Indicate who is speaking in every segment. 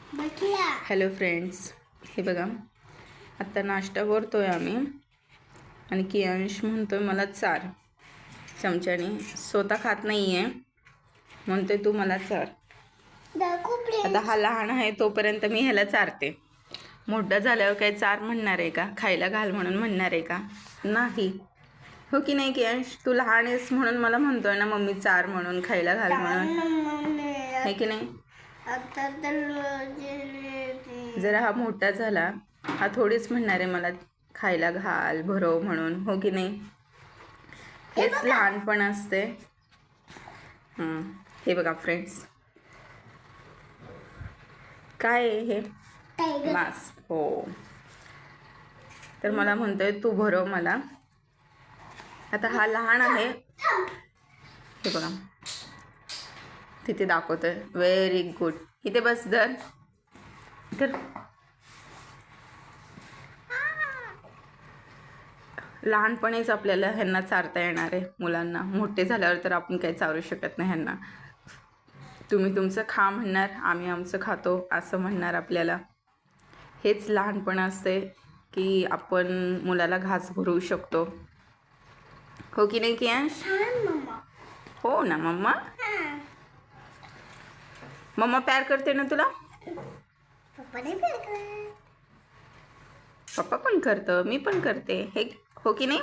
Speaker 1: Hello friends, हे बघा आत्ता नाश्ता करतोय आम्ही आणि कियांश म्हणतोय मला चार चमच्याने. स्वतः खात नाही आहे, म्हणतोय तू मला चार. आता हा लहान आहे तोपर्यंत मी ह्याला चारते. मोठा झाल्यावर काय चार म्हणणार आहे का? खायला घाल म्हणून म्हणणार आहे का? नाही, हो की नाही कियांश? तू लहान आहेस म्हणून मला म्हणतोय ना मम्मी चार म्हणून, खायला घाल म्हणून, आहे की नाही? जरा हा मोठा झाला, हा थोडीच म्हणणार आहे मला खायला घाल भरव म्हणून, हो की नाही? हेच लहानपण असते. हे बघा फ्रेंड्स, काय आहे हे? मास्क. हो, तर मला म्हणतोय तू भरव मला. आता हा लहान आहे, हे बघा तिथे दाखवतोय. Very good. इथे बस दर तर लहानपणीच आपल्याला ह्यांना चारता येणार आहे मुलांना. मोठे झाल्यावर तर आपण काही चारू शकत नाही ह्यांना. तुम्ही तुमचं खा म्हणणार, आम्ही आमचं खातो असं म्हणणार आपल्याला. हेच लहानपण असते की आपण मुलाला घास भरवू शकतो, हो की नाही कियांश? हो ना मम्मा. मम्मा प्यार करते ना तुला? पप्पा पण करतं, मी पण करते, हे हो की नाही?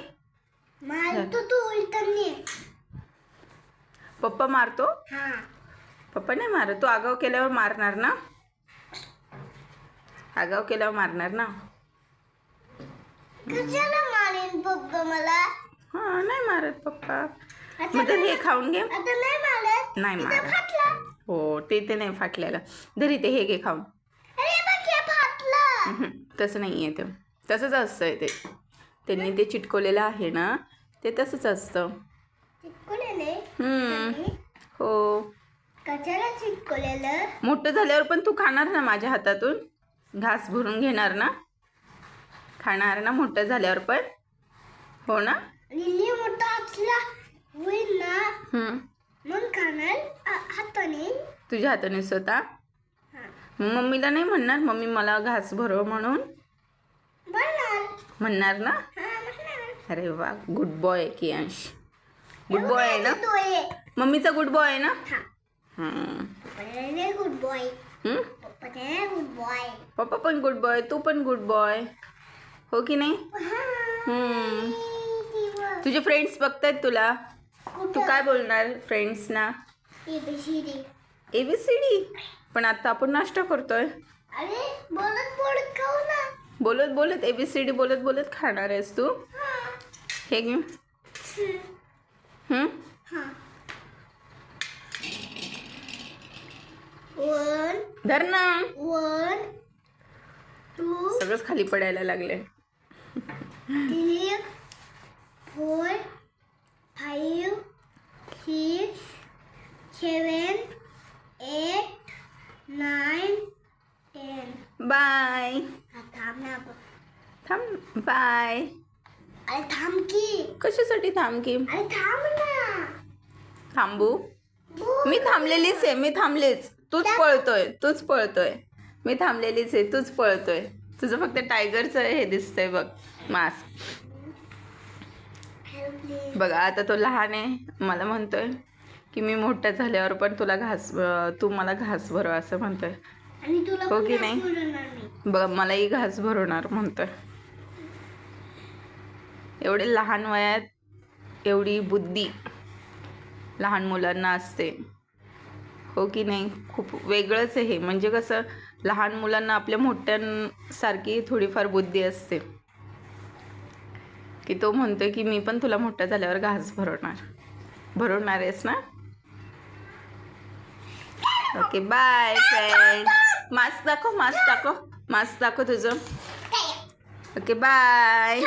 Speaker 1: पप्पा मारतो? पप्पा नाही मारत. तू आगाव केल्यावर मारणार ना? आगाव केल्यावर मारणार ना?
Speaker 2: कशाला मारेन पप्पा मला?
Speaker 1: हा, नाही मारत पप्पा. मग तर हे खाऊन घे. नाही मारत. हो, ते नाही फाटलेलं. धरी ते हे घे खाऊन. तसं नाही आहे ते, तसंच असतंय ते. त्यांनी ते चिटकवलेलं आहे ना, ते तसंच असतं. हो.
Speaker 2: कशाला चिटकवलेलं?
Speaker 1: मोठं झाल्यावर पण तू खाणार ना माझ्या हातातून? घास भरून घेणार ना? खाणार ना मोठं झाल्यावर पण? हो ना?
Speaker 2: लिली मोठा असला होईल ना, मग खाणार हाताने.
Speaker 1: तुझ्या हाताने स्वतः? मम्मीला नाही म्हणणार मम्मी मला घास भरव म्हणून? म्हणणार ना? अरे वा, good boy Kiyansh. Good boy आहे ना? मम्मीचा गुड बॉय आहे ना?
Speaker 2: Good boy. Good boy.
Speaker 1: पप्पा पण गुड बॉय, तू पण गुड बॉय, हो की नाही? तुझे फ्रेंड्स बघतायत तुला, तू काय बोलणार फ्रेंड्सना?
Speaker 2: ABCD.
Speaker 1: ABCD? पण आता आपण नाश्ता करतोय.
Speaker 2: अरे बोलत बोलत खाऊ ना.
Speaker 1: बोलत बोलत ABCD बोलत बोलत खाणार आहेस तू? हे घे. धर ना.
Speaker 2: 1 2
Speaker 1: सगळंच खाली पडायला लागले.
Speaker 2: 3 4 5 6 7 8 9 10.
Speaker 1: बाय.
Speaker 2: थांब ना.
Speaker 1: थांब. बाय.
Speaker 2: अरे थांब की.
Speaker 1: कशासाठी थांब की?
Speaker 2: अरे थांब ना.
Speaker 1: थांबू? मी थांबलेलीच आहे, मी थांबलेच. तूच पळतोय. मी थांबलेलीच आहे, तूच पळतोय. तुझं फक्त टायगरचं हे दिसतंय बघ, मास्क. बघा आता तो लहान आहे, मला म्हणतोय की मी मोठा झाल्यावर पण तू मला घास भरव असं म्हणतोय, हो की नाही? बघ मलाही घास भरवणार म्हणतोय. एवढे लहान वयात एवढी बुद्धी लहान मुलांना असते, हो की नाही? खूप वेगळंच आहे हे. म्हणजे कसं, लहान मुलांना आपल्या मोठ्यांसारखी थोडीफार बुद्धी असते, की तो म्हणतोय की मी पण तुला मोठा झाल्यावर घास भरवणार आहेस ना? Okay bye friend. मास्क दाखव तुझं. Okay bye.